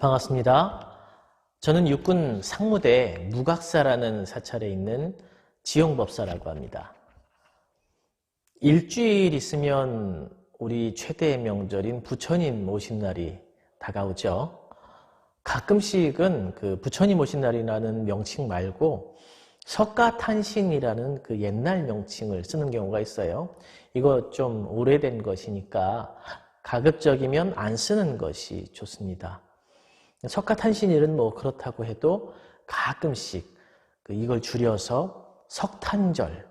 반갑습니다. 저는 육군 상무대 무각사라는 사찰에 있는 지용법사라고 합니다. 일주일 있으면 우리 최대의 명절인 부처님 오신 날이 다가오죠. 가끔씩은 그 부처님 오신 날이라는 명칭 말고 석가탄신이라는 그 옛날 명칭을 쓰는 경우가 있어요. 이거 좀 오래된 것이니까 가급적이면 안 쓰는 것이 좋습니다. 석가탄신일은 뭐 그렇다고 해도 가끔씩 이걸 줄여서 석탄절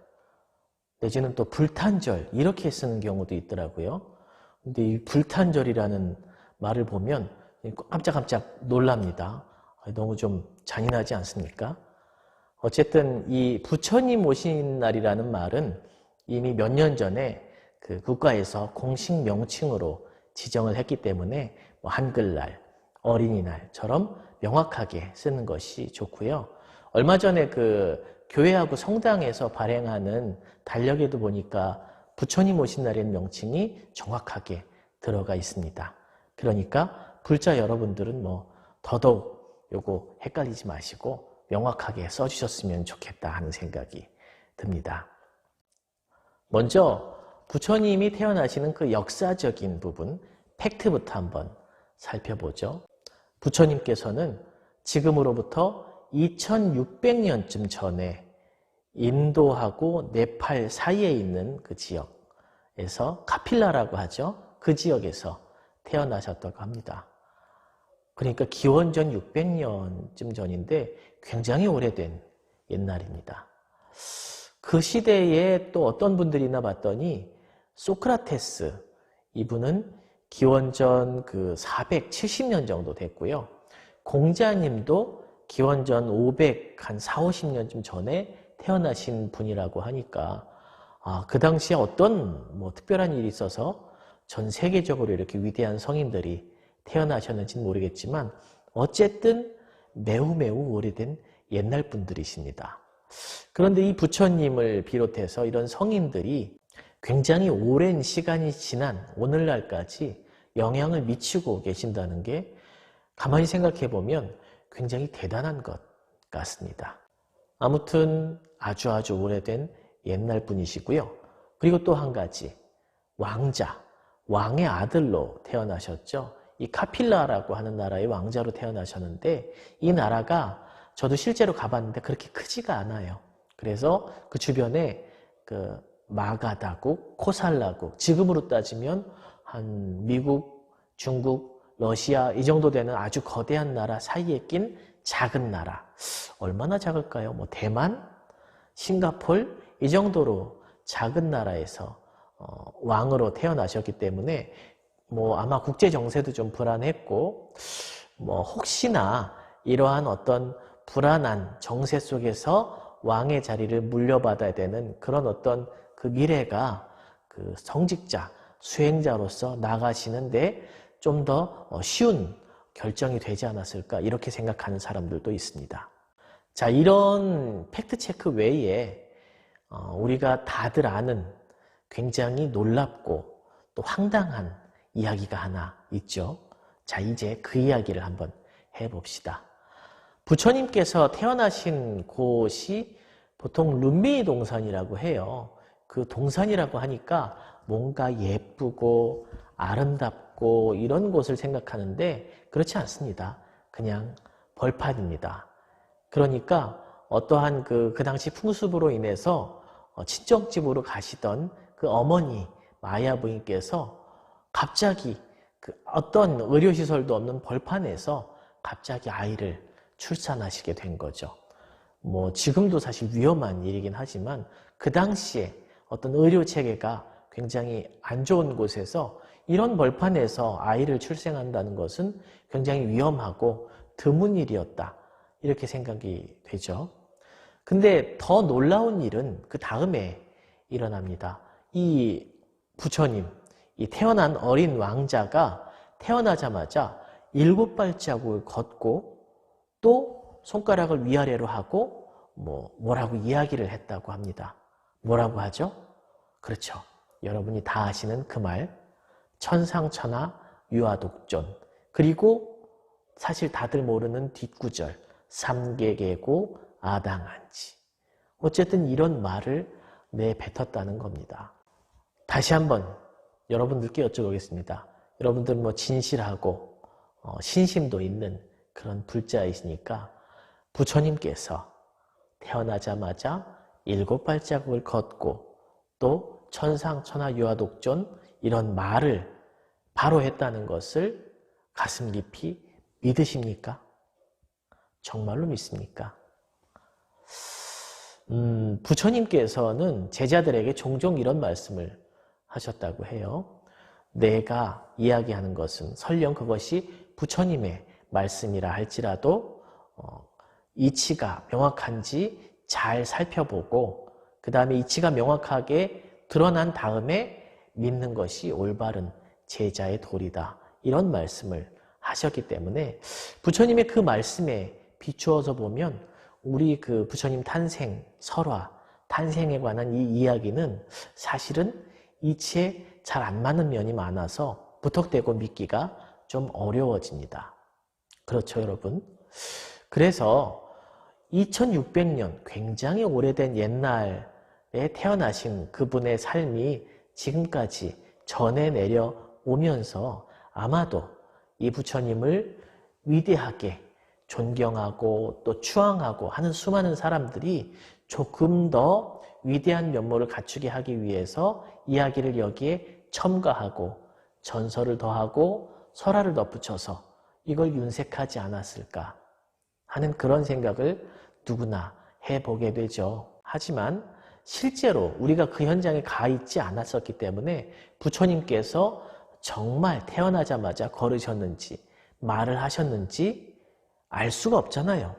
내지는 또 불탄절 이렇게 쓰는 경우도 있더라고요. 근데 이 불탄절이라는 말을 보면 깜짝깜짝 놀랍니다. 너무 좀 잔인하지 않습니까? 어쨌든 이 부처님 오신 날이라는 말은 이미 몇 년 전에 그 국가에서 공식 명칭으로 지정을 했기 때문에 뭐 한글날, 어린이날처럼 명확하게 쓰는 것이 좋고요. 얼마 전에 그 교회하고 성당에서 발행하는 달력에도 보니까 부처님 오신 날의 명칭이 정확하게 들어가 있습니다. 그러니까 불자 여러분들은 뭐 더더욱 요거 헷갈리지 마시고 명확하게 써주셨으면 좋겠다 하는 생각이 듭니다. 먼저 부처님이 태어나시는 그 역사적인 부분, 팩트부터 한번 살펴보죠. 부처님께서는 지금으로부터 2600년쯤 전에 인도하고 네팔 사이에 있는 그 지역에서 카필라라고 하죠. 그 지역에서 태어나셨다고 합니다. 그러니까 기원전 600년쯤 전인데 굉장히 오래된 옛날입니다. 그 시대에 또 어떤 분들이나 봤더니 소크라테스, 이분은 기원전 그 470년 정도 됐고요. 공자님도 기원전 500, 한 40, 50년쯤 전에 태어나신 분이라고 하니까 그 당시에 어떤 뭐 특별한 일이 있어서 전 세계적으로 이렇게 위대한 성인들이 태어나셨는지는 모르겠지만 어쨌든 매우 오래된 옛날 분들이십니다. 그런데 이 부처님을 비롯해서 이런 성인들이 굉장히 오랜 시간이 지난 오늘날까지 영향을 미치고 계신다는 게 가만히 생각해 보면 굉장히 대단한 것 같습니다. 아무튼 아주 오래된 옛날 분이시고요. 그리고 또 한 가지, 왕자, 왕의 아들로 태어나셨죠. 이 카필라라고 하는 나라의 왕자로 태어나셨는데 이 나라가 저도 실제로 가봤는데 그렇게 크지가 않아요. 그래서 그 주변에 그 마가다국, 코살라국, 지금으로 따지면 한 미국, 중국, 러시아 이 정도 되는 아주 거대한 나라 사이에 낀 작은 나라. 얼마나 작을까요? 뭐 대만, 싱가폴 이 정도로 작은 나라에서 왕으로 태어나셨기 때문에 뭐 아마 국제 정세도 좀 불안했고 뭐 혹시나 이러한 어떤 불안한 정세 속에서 왕의 자리를 물려받아야 되는 그런 어떤 그 미래가 그 성직자, 수행자로서 나가시는데 좀 더 쉬운 결정이 되지 않았을까 이렇게 생각하는 사람들도 있습니다. 자, 이런 팩트체크 외에 우리가 다들 아는 굉장히 놀랍고 또 황당한 이야기가 하나 있죠. 자, 이제 그 이야기를 한번 해봅시다. 부처님께서 태어나신 곳이 보통 룬메이 동산이라고 해요. 그 동산이라고 하니까 뭔가 예쁘고 아름답고 이런 곳을 생각하는데 그렇지 않습니다. 그냥 벌판입니다. 그러니까 어떠한 그 당시 풍습으로 인해서 친정집으로 가시던 그 어머니 마야 부인께서 갑자기 그 어떤 의료시설도 없는 벌판에서 갑자기 아이를 출산하시게 된 거죠. 뭐 지금도 사실 위험한 일이긴 하지만 그 당시에 어떤 의료체계가 굉장히 안 좋은 곳에서 이런 벌판에서 아이를 출생한다는 것은 굉장히 위험하고 드문 일이었다. 이렇게 생각이 되죠. 근데 더 놀라운 일은 그 다음에 일어납니다. 이 부처님, 이 태어난 어린 왕자가 태어나자마자 7발자국을 걷고 또 손가락을 위아래로 하고 뭐라고 이야기를 했다고 합니다. 뭐라고 하죠? 그렇죠. 여러분이 다 아시는 그 말, 천상천하 유아독존. 그리고 사실 다들 모르는 뒷구절, 삼계개고 아당한지. 어쨌든 이런 말을 내뱉었다는 겁니다. 다시 한번 여러분들께 여쭤보겠습니다. 여러분들 뭐 진실하고 신심도 있는 그런 불자이시니까 부처님께서 태어나자마자 7발자국을 걷고 또 천상천하 유아독존 이런 말을 바로 했다는 것을 가슴 깊이 믿으십니까? 정말로 믿습니까? 부처님께서는 제자들에게 종종 이런 말씀을 하셨다고 해요. 내가 이야기하는 것은 설령 그것이 부처님의 말씀이라 할지라도 이치가 명확한지 잘 살펴보고 그 다음에 이치가 명확하게 드러난 다음에 믿는 것이 올바른 제자의 도리다. 이런 말씀을 하셨기 때문에 부처님의 그 말씀에 비추어서 보면 우리 그 부처님 탄생, 설화, 탄생에 관한 이 이야기는 사실은 이치에 잘 안 맞는 면이 많아서 무턱대고 믿기가 좀 어려워집니다. 그렇죠, 여러분? 그래서 2600년 굉장히 오래된 옛날에 태어나신 그분의 삶이 지금까지 전해 내려오면서 아마도 이 부처님을 위대하게 존경하고 또 추앙하고 하는 수많은 사람들이 조금 더 위대한 면모를 갖추게 하기 위해서 이야기를 여기에 첨가하고 전설을 더하고 설화를 덧붙여서 이걸 윤색하지 않았을까 하는 그런 생각을 누구나 해보게 되죠. 하지만 실제로 우리가 그 현장에 가 있지 않았었기 때문에 부처님께서 정말 태어나자마자 걸으셨는지 말을 하셨는지 알 수가 없잖아요.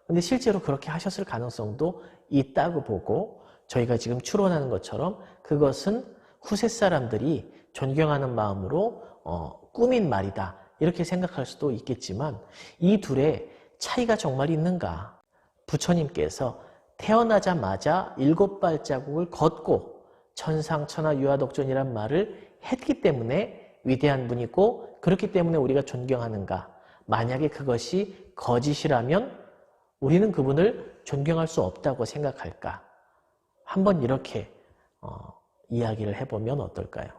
근데 실제로 그렇게 하셨을 가능성도 있다고 보고 저희가 지금 추론하는 것처럼 그것은 후세 사람들이 존경하는 마음으로 꾸민 말이다 이렇게 생각할 수도 있겠지만 이 둘의 차이가 정말 있는가? 부처님께서 태어나자마자 7발자국을 걷고 천상천하 유아독존이란 말을 했기 때문에 위대한 분이고 그렇기 때문에 우리가 존경하는가? 만약에 그것이 거짓이라면 우리는 그분을 존경할 수 없다고 생각할까? 한번 이렇게 이야기를 해보면 어떨까요?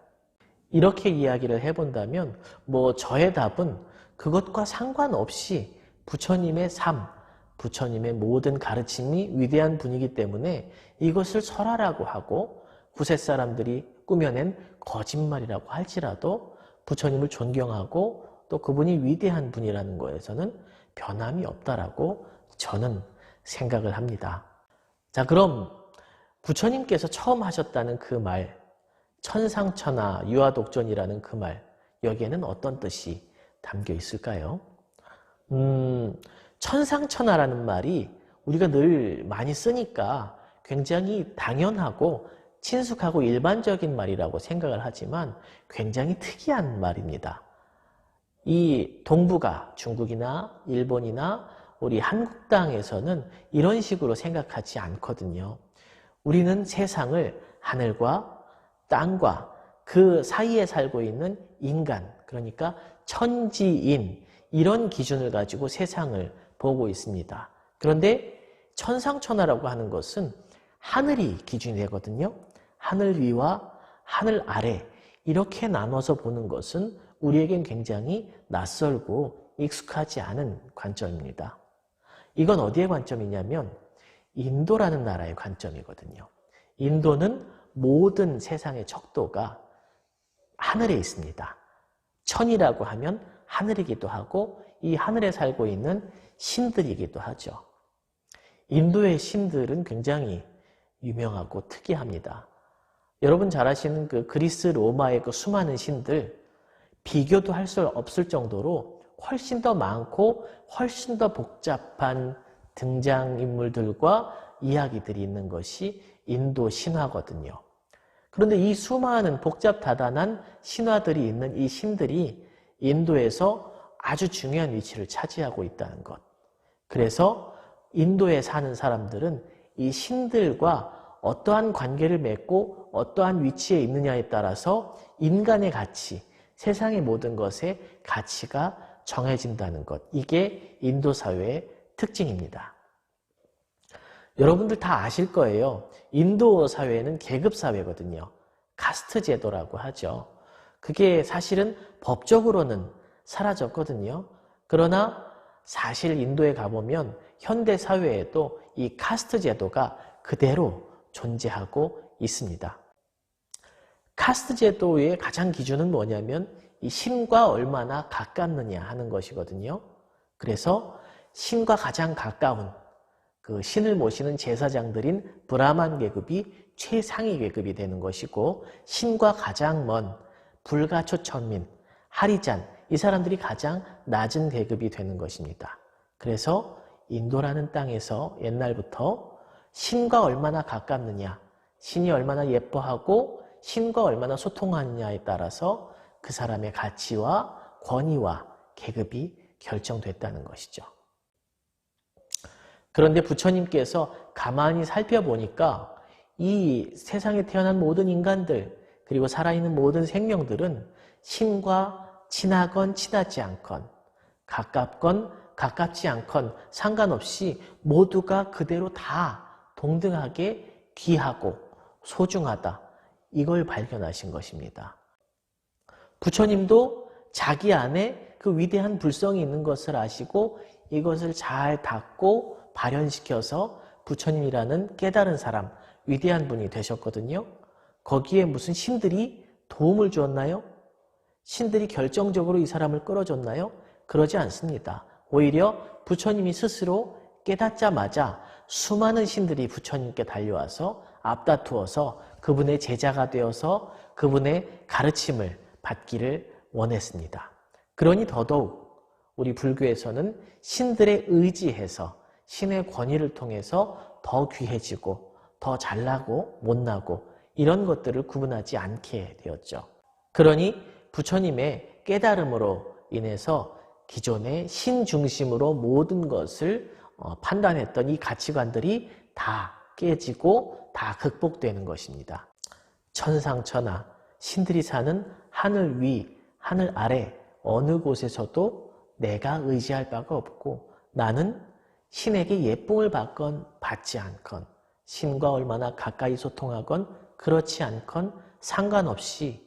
이렇게 이야기를 해본다면 저의 답은 그것과 상관없이 부처님의 삶, 부처님의 모든 가르침이 위대한 분이기 때문에 이것을 설화라고 하고 후세 사람들이 꾸며낸 거짓말이라고 할지라도 부처님을 존경하고 또 그분이 위대한 분이라는 거에서는 변함이 없다라고 저는 생각을 합니다. 자, 그럼 부처님께서 처음 하셨다는 그 말, 천상천하 유아독존이라는 그 말, 여기에는 어떤 뜻이 담겨 있을까요? 천상천하라는 말이 우리가 늘 많이 쓰니까 굉장히 당연하고 친숙하고 일반적인 말이라고 생각을 하지만 굉장히 특이한 말입니다. 이 동북아, 중국이나 일본이나 우리 한국 땅에서는 이런 식으로 생각하지 않거든요. 우리는 세상을 하늘과 땅과 그 사이에 살고 있는 인간, 그러니까 천지인 이런 기준을 가지고 세상을 보고 있습니다. 그런데 천상천하라고 하는 것은 하늘이 기준이 되거든요. 하늘 위와 하늘 아래 이렇게 나눠서 보는 것은 우리에겐 굉장히 낯설고 익숙하지 않은 관점입니다. 이건 어디의 관점이냐면 인도라는 나라의 관점이거든요. 인도는 모든 세상의 척도가 하늘에 있습니다. 천이라고 하면 하늘이기도 하고 이 하늘에 살고 있는 신들이기도 하죠. 인도의 신들은 굉장히 유명하고 특이합니다. 여러분 잘 아시는 그 그리스 로마의 그 수많은 신들 비교도 할 수 없을 정도로 훨씬 더 많고 훨씬 더 복잡한 등장인물들과 이야기들이 있는 것이 인도 신화거든요. 그런데 이 수많은 복잡다단한 신화들이 있는 이 신들이 인도에서 아주 중요한 위치를 차지하고 있다는 것. 그래서 인도에 사는 사람들은 이 신들과 어떠한 관계를 맺고 어떠한 위치에 있느냐에 따라서 인간의 가치, 세상의 모든 것의 가치가 정해진다는 것. 이게 인도 사회의 특징입니다. 여러분들 다 아실 거예요. 인도 사회는 계급 사회거든요. 카스트 제도라고 하죠. 그게 사실은 법적으로는 사라졌거든요. 그러나 사실 인도에 가보면 현대 사회에도 이 카스트 제도가 그대로 존재하고 있습니다. 카스트 제도의 가장 기준은 뭐냐면 이 신과 얼마나 가깝느냐 하는 것이거든요. 그래서 신과 가장 가까운 그 신을 모시는 제사장들인 브라만 계급이 최상위 계급이 되는 것이고, 신과 가장 먼 불가초천민, 하리잔, 이 사람들이 가장 낮은 계급이 되는 것입니다. 그래서 인도라는 땅에서 옛날부터 신과 얼마나 가깝느냐, 신이 얼마나 예뻐하고 신과 얼마나 소통하느냐에 따라서 그 사람의 가치와 권위와 계급이 결정됐다는 것이죠. 그런데 부처님께서 가만히 살펴보니까 이 세상에 태어난 모든 인간들, 그리고 살아있는 모든 생명들은 신과 친하건 친하지 않건, 가깝건 가깝지 않건 상관없이 모두가 그대로 다 동등하게 귀하고 소중하다. 이걸 발견하신 것입니다. 부처님도 자기 안에 그 위대한 불성이 있는 것을 아시고 이것을 잘 닦고 발현시켜서 부처님이라는 깨달은 사람, 위대한 분이 되셨거든요. 거기에 무슨 신들이 도움을 주었나요? 신들이 결정적으로 이 사람을 끌어줬나요? 그러지 않습니다. 오히려 부처님이 스스로 깨닫자마자 수많은 신들이 부처님께 달려와서 앞다투어서 그분의 제자가 되어서 그분의 가르침을 받기를 원했습니다. 그러니 더더욱 우리 불교에서는 신들에 의지해서 신의 권위를 통해서 더 귀해지고 더 잘나고 못나고 이런 것들을 구분하지 않게 되었죠. 그러니 부처님의 깨달음으로 인해서 기존의 신 중심으로 모든 것을 판단했던 이 가치관들이 다 깨지고 다 극복되는 것입니다. 천상천하, 신들이 사는 하늘 위, 하늘 아래 어느 곳에서도 내가 의지할 바가 없고 나는 신에게 예쁨을 받건 받지 않건 신과 얼마나 가까이 소통하건 그렇지 않건 상관없이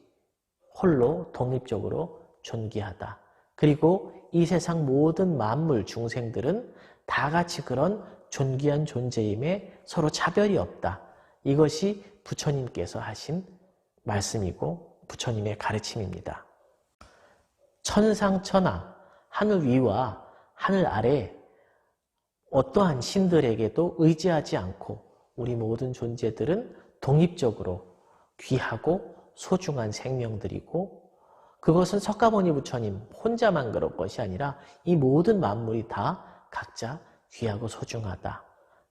홀로 독립적으로 존귀하다. 그리고 이 세상 모든 만물 중생들은 다 같이 그런 존귀한 존재임에 서로 차별이 없다. 이것이 부처님께서 하신 말씀이고 부처님의 가르침입니다. 천상천하, 하늘 위와 하늘 아래 어떠한 신들에게도 의지하지 않고 우리 모든 존재들은 독립적으로 귀하고 소중한 생명들이고 그것은 석가모니 부처님 혼자만 그럴 것이 아니라 이 모든 만물이 다 각자 귀하고 소중하다.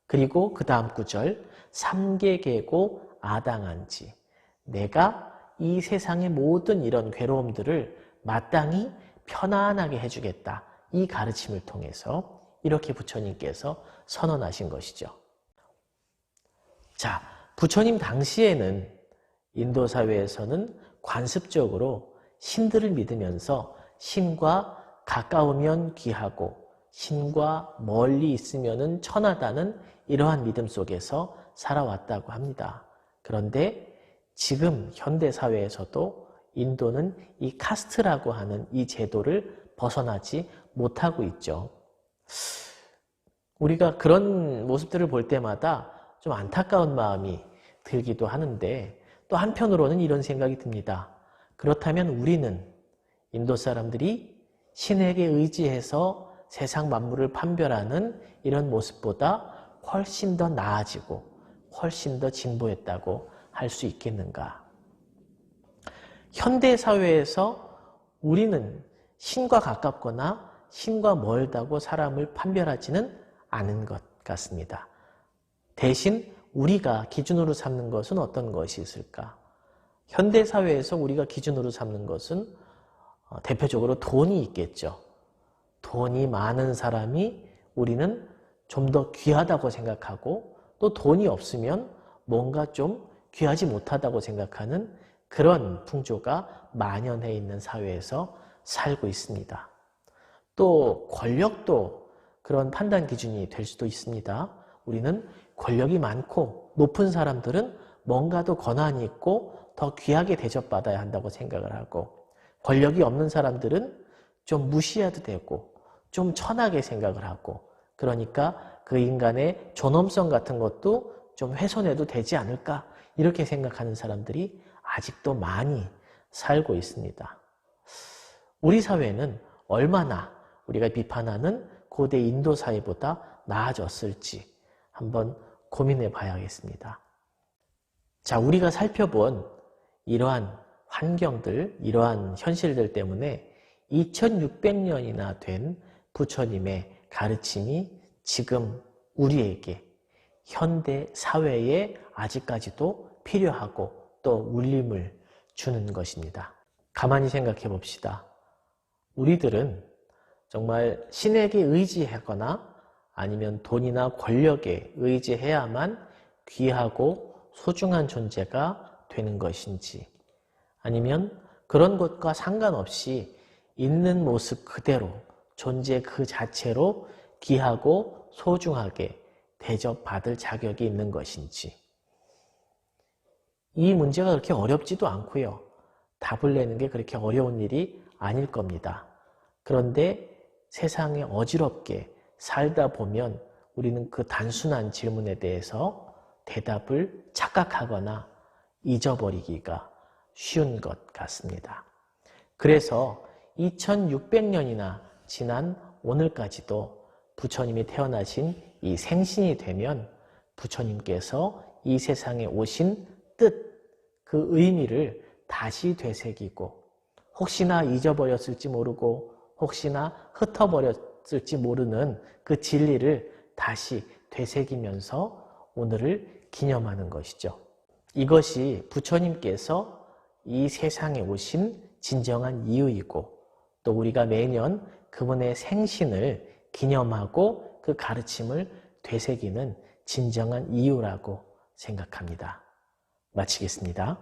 그리고 그 다음 구절 삼계계고 아당한지 내가 이 세상의 모든 이런 괴로움들을 마땅히 편안하게 해주겠다. 이 가르침을 통해서 이렇게 부처님께서 선언하신 것이죠. 자, 부처님 당시에는 인도 사회에서는 관습적으로 신들을 믿으면서 신과 가까우면 귀하고 신과 멀리 있으면 천하다는 이러한 믿음 속에서 살아왔다고 합니다. 그런데 지금 현대 사회에서도 인도는 이 카스트라고 하는 이 제도를 벗어나지 못하고 있죠. 우리가 그런 모습들을 볼 때마다 좀 안타까운 마음이 들기도 하는데 또 한편으로는 이런 생각이 듭니다. 그렇다면 우리는 인도 사람들이 신에게 의지해서 세상 만물을 판별하는 이런 모습보다 훨씬 더 나아지고 훨씬 더 진보했다고 할 수 있겠는가? 현대 사회에서 우리는 신과 가깝거나 신과 멀다고 사람을 판별하지는 않은 것 같습니다. 대신 우리가 기준으로 삼는 것은 어떤 것이 있을까? 현대 사회에서 우리가 기준으로 삼는 것은 대표적으로 돈이 있겠죠. 돈이 많은 사람이 우리는 좀 더 귀하다고 생각하고 또 돈이 없으면 뭔가 좀 귀하지 못하다고 생각하는 그런 풍조가 만연해 있는 사회에서 살고 있습니다. 또 권력도 그런 판단 기준이 될 수도 있습니다. 우리는 권력이 많고 높은 사람들은 뭔가 더 권한이 있고 더 귀하게 대접받아야 한다고 생각을 하고, 권력이 없는 사람들은 좀 무시해도 되고 좀 천하게 생각을 하고, 그러니까 그 인간의 존엄성 같은 것도 좀 훼손해도 되지 않을까, 이렇게 생각하는 사람들이 아직도 많이 살고 있습니다. 우리 사회는 얼마나 우리가 비판하는 고대 인도 사회보다 나아졌을지 한번 고민해 봐야겠습니다. 자, 우리가 살펴본 이러한 환경들, 이러한 현실들 때문에 2600년이나 된 부처님의 가르침이 지금 우리에게 현대 사회에 아직까지도 필요하고 또 울림을 주는 것입니다. 가만히 생각해 봅시다. 우리들은 정말 신에게 의지하거나 아니면 돈이나 권력에 의지해야만 귀하고 소중한 존재가 되는 것인지, 아니면 그런 것과 상관없이 있는 모습 그대로 존재 그 자체로 귀하고 소중하게 대접받을 자격이 있는 것인지, 이 문제가 그렇게 어렵지도 않고요. 답을 내는 게 그렇게 어려운 일이 아닐 겁니다. 그런데 세상에 어지럽게 살다 보면 우리는 그 단순한 질문에 대해서 대답을 착각하거나 잊어버리기가 쉬운 것 같습니다. 그래서 2600년이나 지난 오늘까지도 부처님이 태어나신 이 생신이 되면 부처님께서 이 세상에 오신 뜻, 그 의미를 다시 되새기고, 혹시나 잊어버렸을지 모르고 혹시나 흩어버렸을지 모르는 그 진리를 다시 되새기면서 오늘을 기념하는 것이죠. 이것이 부처님께서 이 세상에 오신 진정한 이유이고, 또 우리가 매년 그분의 생신을 기념하고 그 가르침을 되새기는 진정한 이유라고 생각합니다. 마치겠습니다.